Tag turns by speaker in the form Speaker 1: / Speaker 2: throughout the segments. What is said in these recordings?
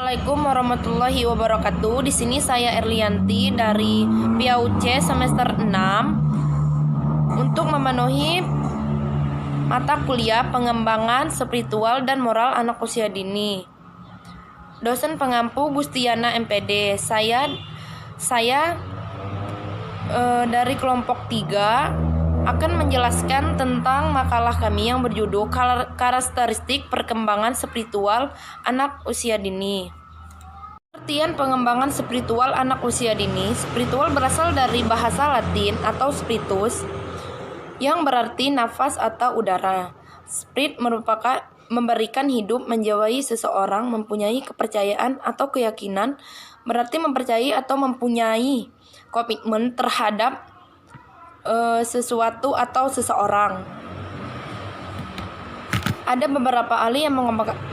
Speaker 1: Assalamualaikum warahmatullahi wabarakatuh. Di sini saya Erlianti dari PAUC semester 6 untuk memenuhi mata kuliah pengembangan spiritual dan moral anak usia dini. Dosen pengampu Gustiana MPD. Saya dari kelompok 3 akan menjelaskan tentang makalah kami yang berjudul Karakteristik Perkembangan Spiritual Anak Usia Dini. Pengertian pengembangan spiritual anak usia dini. Spiritual berasal dari bahasa Latin atau spiritus yang berarti nafas atau udara. Spirit merupakan memberikan hidup, menjiwai seseorang, mempunyai kepercayaan atau keyakinan, berarti mempercayai atau mempunyai komitmen terhadap sesuatu atau seseorang. Ada beberapa ahli yang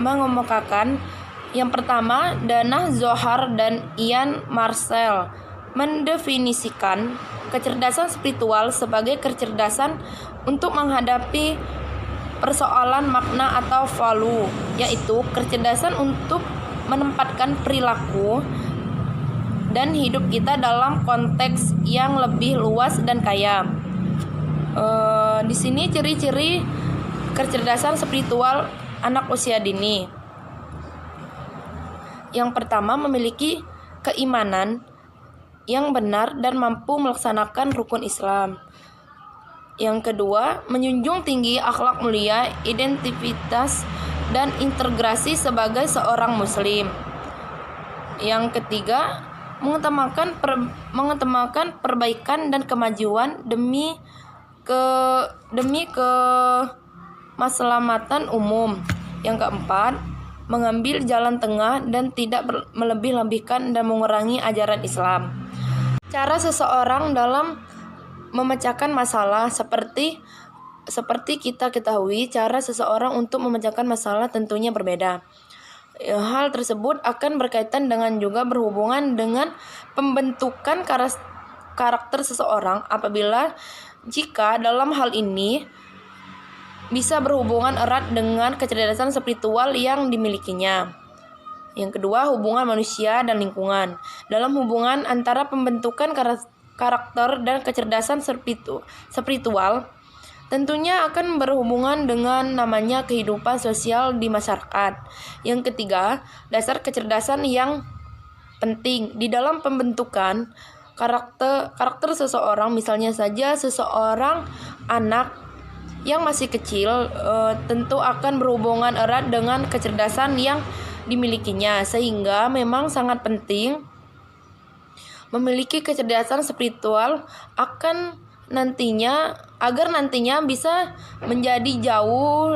Speaker 1: mengemukakan. Yang pertama, Dana Zohar dan Ian Marcel mendefinisikan kecerdasan spiritual sebagai kecerdasan untuk menghadapi persoalan makna atau value, yaitu kecerdasan untuk menempatkan perilaku dan hidup kita dalam konteks yang lebih luas dan kaya. Di sini ciri-ciri kecerdasan spiritual anak usia dini. Yang pertama, memiliki keimanan yang benar dan mampu melaksanakan rukun Islam. Yang kedua, menjunjung tinggi akhlak mulia, identitas dan integrasi sebagai seorang muslim. Yang ketiga, mengutamakan perbaikan dan kemajuan demi keselamatan umum. Yang keempat, mengambil jalan tengah dan tidak melebih-lebihkan dan mengurangi ajaran Islam. Cara seseorang dalam memecahkan masalah seperti kita ketahui, cara seseorang untuk memecahkan masalah tentunya berbeda. Hal tersebut akan berkaitan dengan juga berhubungan dengan pembentukan karakter seseorang apabila jika dalam hal ini bisa berhubungan erat dengan kecerdasan spiritual yang dimilikinya. Yang kedua, hubungan manusia dan lingkungan. Dalam hubungan antara pembentukan karakter dan kecerdasan spiritual tentunya akan berhubungan dengan namanya kehidupan sosial di masyarakat. Yang ketiga, dasar kecerdasan yang penting di dalam pembentukan karakter seseorang. Misalnya saja seseorang anak yang masih kecil tentu akan berhubungan erat dengan kecerdasan yang dimilikinya, sehingga memang sangat penting memiliki kecerdasan spiritual agar nantinya bisa menjadi jauh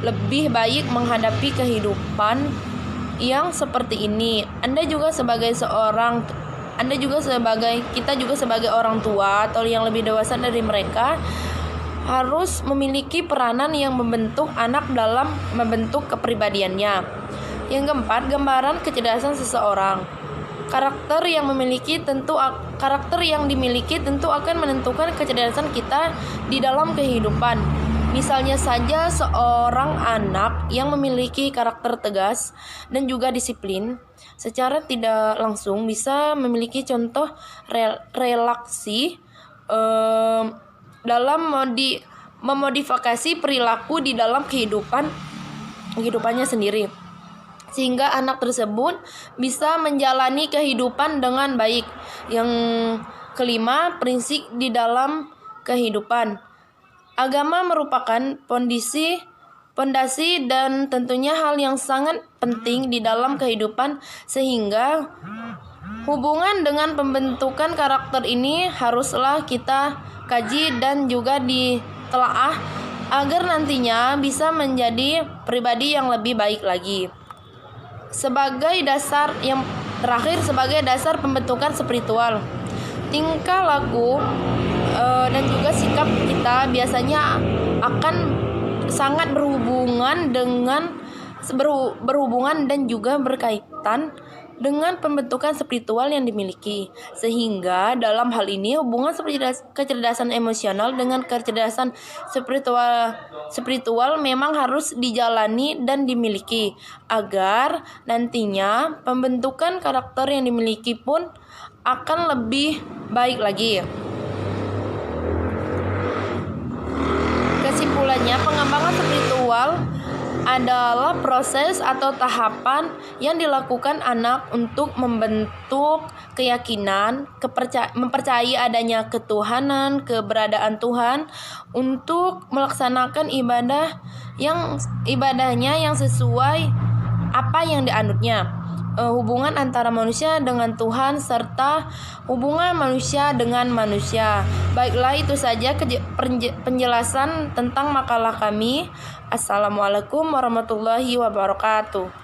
Speaker 1: lebih baik menghadapi kehidupan yang seperti ini. Kita juga sebagai orang tua atau yang lebih dewasa dari mereka harus memiliki peranan yang membentuk anak dalam membentuk kepribadiannya. Yang keempat, gambaran kecerdasan seseorang. Karakter yang dimiliki tentu akan menentukan kecerdasan kita di dalam kehidupan. Misalnya saja seorang anak yang memiliki karakter tegas dan juga disiplin, secara tidak langsung bisa memiliki contoh relaksi dalam memodifikasi perilaku di dalam kehidupannya sendiri, sehingga anak tersebut bisa menjalani kehidupan dengan baik. Yang kelima, prinsip di dalam kehidupan. Agama merupakan pondasi dan tentunya hal yang sangat penting di dalam kehidupan, sehingga hubungan dengan pembentukan karakter ini haruslah kita kaji dan juga ditelaah agar nantinya bisa menjadi pribadi yang lebih baik lagi. Sebagai dasar pembentukan spiritual, tingkah laku dan juga sikap kita biasanya akan sangat berhubungan dengan berhubungan dan juga berkaitan dengan pembentukan spiritual yang dimiliki. Sehingga dalam hal ini hubungan kecerdasan emosional dengan kecerdasan spiritual memang harus dijalani dan dimiliki agar nantinya pembentukan karakter yang dimiliki pun akan lebih baik lagi. Kesimpulannya, pengembangan spiritual adalah proses atau tahapan yang dilakukan anak untuk membentuk keyakinan, mempercayai adanya ketuhanan, keberadaan Tuhan, untuk melaksanakan ibadahnya yang sesuai apa yang dianutnya. Hubungan antara manusia dengan Tuhan serta hubungan manusia dengan manusia. Baiklah, itu saja penjelasan tentang makalah kami. Assalamualaikum warahmatullahi wabarakatuh.